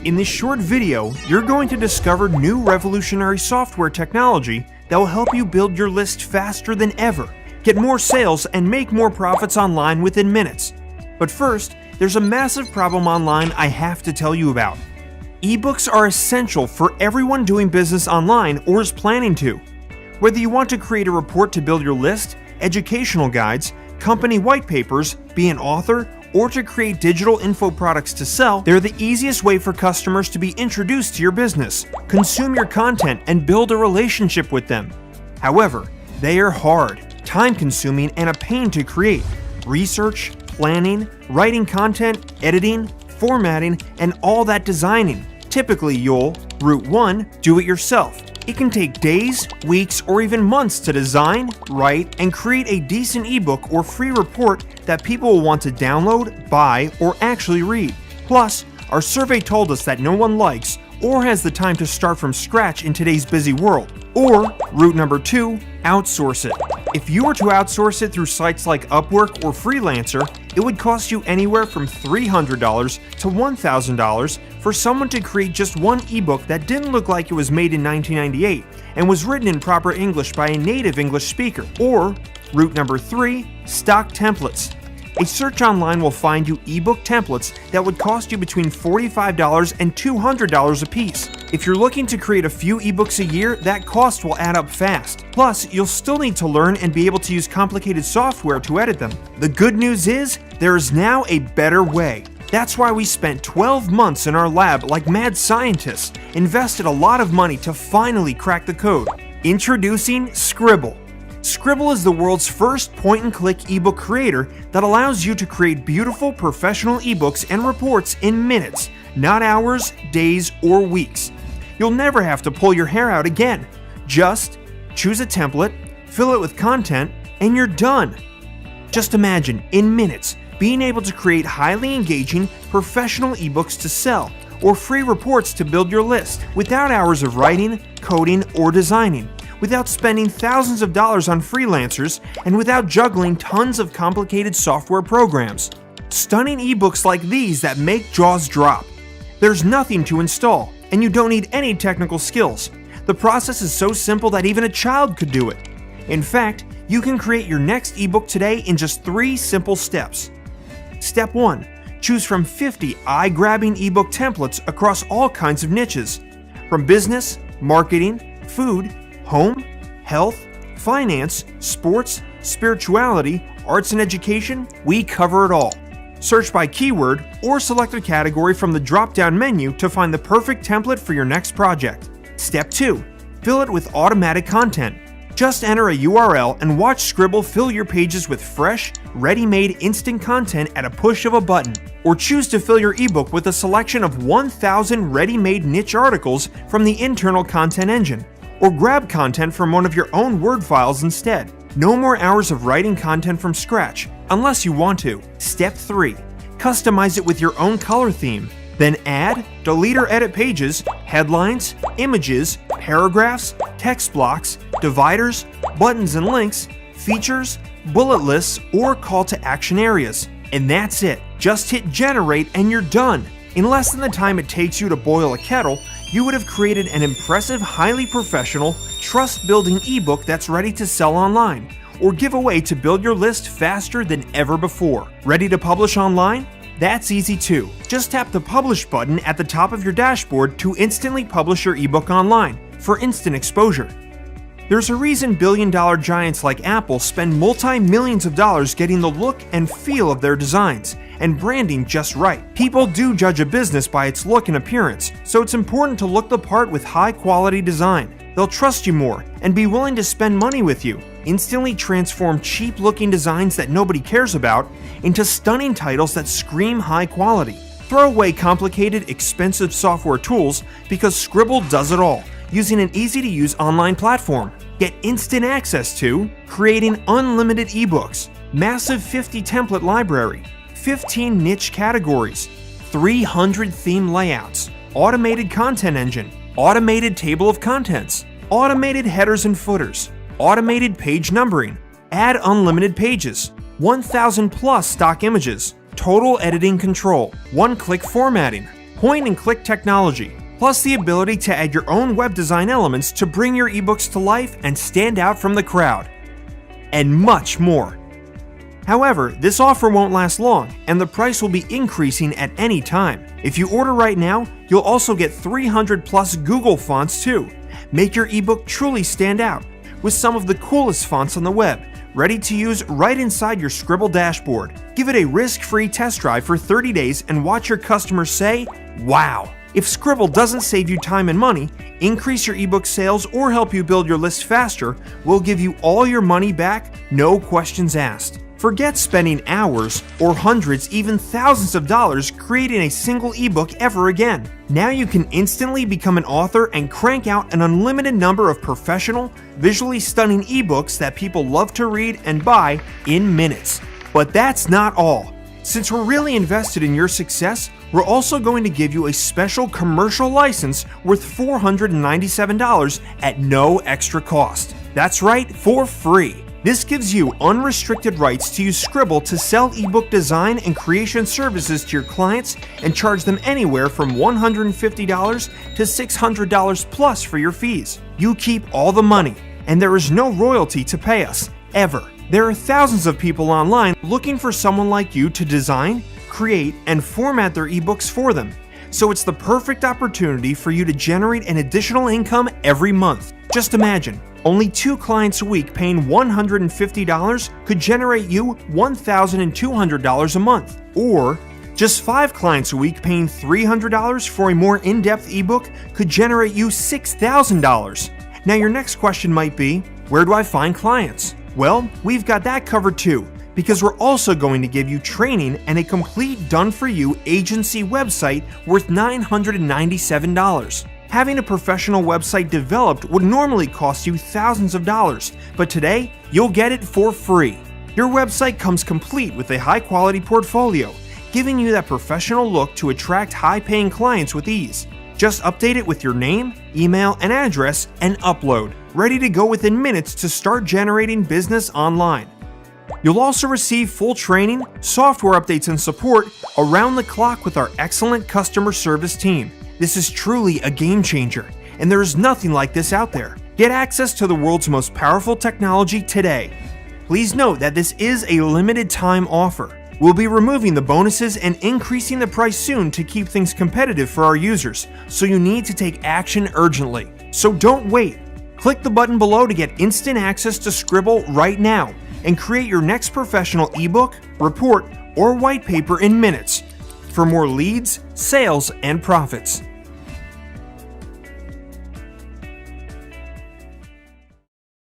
In this short video, you're going to discover new revolutionary software technology that will help you build your list faster than ever, get more sales, and make more profits online within minutes. But first, there's a massive problem online I have to tell you about. Ebooks are essential for everyone doing business online or is planning to. Whether you want to create a report to build your list, educational guides, company white papers, be an author, or to create digital info products to sell, they're the easiest way for customers to be introduced to your business, consume your content, and build a relationship with them. However, they are hard, time-consuming, and a pain to create. Research, planning, writing content, editing, formatting, and all that designing. Typically, you'll, Route 1, do it yourself. It can take days, weeks, or even months to design, write, and create a decent ebook or free report that people will want to download, buy, or actually read. Plus, our survey told us that no one likes or has the time to start from scratch in today's busy world. Or, route number 2, outsource it. If you were to outsource it through sites like Upwork or Freelancer, it would cost you anywhere from $300 to $1,000 for someone to create just one ebook that didn't look like it was made in 1998 and was written in proper English by a native English speaker. Or, route number 3, stock templates. A search online will find you ebook templates that would cost you between $45 and $200 a piece. If you're looking to create a few ebooks a year, that cost will add up fast. Plus, you'll still need to learn and be able to use complicated software to edit them. The good news is, there is now a better way. That's why we spent 12 months in our lab like mad scientists, invested a lot of money to finally crack the code. Introducing Sqribble. Sqribble is the world's first point-and-click ebook creator that allows you to create beautiful professional ebooks and reports in minutes, not hours, days, or weeks. You'll never have to pull your hair out again. Just choose a template, fill it with content, and you're done. Just imagine, in minutes, being able to create highly engaging, professional ebooks to sell, or free reports to build your list, without hours of writing, coding, or designing, without spending thousands of dollars on freelancers, and without juggling tons of complicated software programs. Stunning ebooks like these that make jaws drop. There's nothing to install, and you don't need any technical skills. The process is so simple that even a child could do it. In fact, you can create your next ebook today in just 3 simple steps. Step 1. Choose from 50 eye-grabbing ebook templates across all kinds of niches. From business, marketing, food, home, health, finance, sports, spirituality, arts and education, we cover it all. Search by keyword or select a category from the drop-down menu to find the perfect template for your next project. Step 2. Fill it with automatic content. Just enter a URL and watch Sqribble fill your pages with fresh, ready-made instant content at a push of a button. Or choose to fill your ebook with a selection of 1,000 ready-made niche articles from the internal content engine. Or grab content from one of your own Word files instead. No more hours of writing content from scratch, unless you want to. Step 3. Customize it with your own color theme. Then add, delete or edit pages, headlines, images, paragraphs, text blocks, dividers, buttons and links, features, bullet lists, or call to action areas. And that's it. Just hit generate and you're done. In less than the time it takes you to boil a kettle, you would have created an impressive, highly professional, trust-building ebook that's ready to sell online, or give away to build your list faster than ever before. Ready to publish online? That's easy too. Just tap the Publish button at the top of your dashboard to instantly publish your ebook online for instant exposure. There's a reason billion-dollar giants like Apple spend multi-millions of dollars getting the look and feel of their designs and branding just right. People do judge a business by its look and appearance, so it's important to look the part with high-quality design. They'll trust you more and be willing to spend money with you. Instantly transform cheap-looking designs that nobody cares about into stunning titles that scream high quality. Throw away complicated, expensive software tools because Sqribble does it all, using an easy-to-use online platform. Get instant access to creating unlimited ebooks, massive 50 template library, 15 niche categories, 300 theme layouts, automated content engine, automated table of contents, automated headers and footers, automated page numbering, add unlimited pages, 1,000 plus stock images, total editing control, one-click formatting, point and click technology, plus the ability to add your own web design elements to bring your ebooks to life and stand out from the crowd, and much more. However, this offer won't last long, and the price will be increasing at any time. If you order right now, you'll also get 300 plus Google fonts too. Make your ebook truly stand out with some of the coolest fonts on the web, ready to use right inside your Sqribble dashboard. Give it a risk-free test drive for 30 days and watch your customers say, "Wow!" If Sqribble doesn't save you time and money, increase your ebook sales, or help you build your list faster, we'll give you all your money back, no questions asked. Forget spending hours or hundreds, even thousands of dollars creating a single ebook ever again. Now you can instantly become an author and crank out an unlimited number of professional, visually stunning ebooks that people love to read and buy in minutes. But that's not all. Since we're really invested in your success, we're also going to give you a special commercial license worth $497 at no extra cost. That's right, for free. This gives you unrestricted rights to use Sqribble to sell ebook design and creation services to your clients and charge them anywhere from $150 to $600 plus for your fees. You keep all the money, and there is no royalty to pay us, ever. There are thousands of people online looking for someone like you to design, create, and format their ebooks for them. So it's the perfect opportunity for you to generate an additional income every month. Just imagine, only 2 clients a week paying $150 could generate you $1,200 a month. Or just 5 clients a week paying $300 for a more in-depth ebook could generate you $6,000. Now your next question might be, where do I find clients? Well, we've got that covered too, because we're also going to give you training and a complete done-for-you agency website worth $997. Having a professional website developed would normally cost you thousands of dollars, but today, you'll get it for free. Your website comes complete with a high-quality portfolio, giving you that professional look to attract high-paying clients with ease. Just update it with your name, email, and address, and upload, ready to go within minutes to start generating business online. You'll also receive full training, software updates, and support around the clock with our excellent customer service team. This is truly a game changer, and there is nothing like this out there. Get access to the world's most powerful technology today. Please note that this is a limited time offer. We'll be removing the bonuses and increasing the price soon to keep things competitive for our users, so you need to take action urgently. So don't wait. Click the button below to get instant access to Sqribble right now and create your next professional ebook, report, or white paper in minutes for more leads, sales, and profits.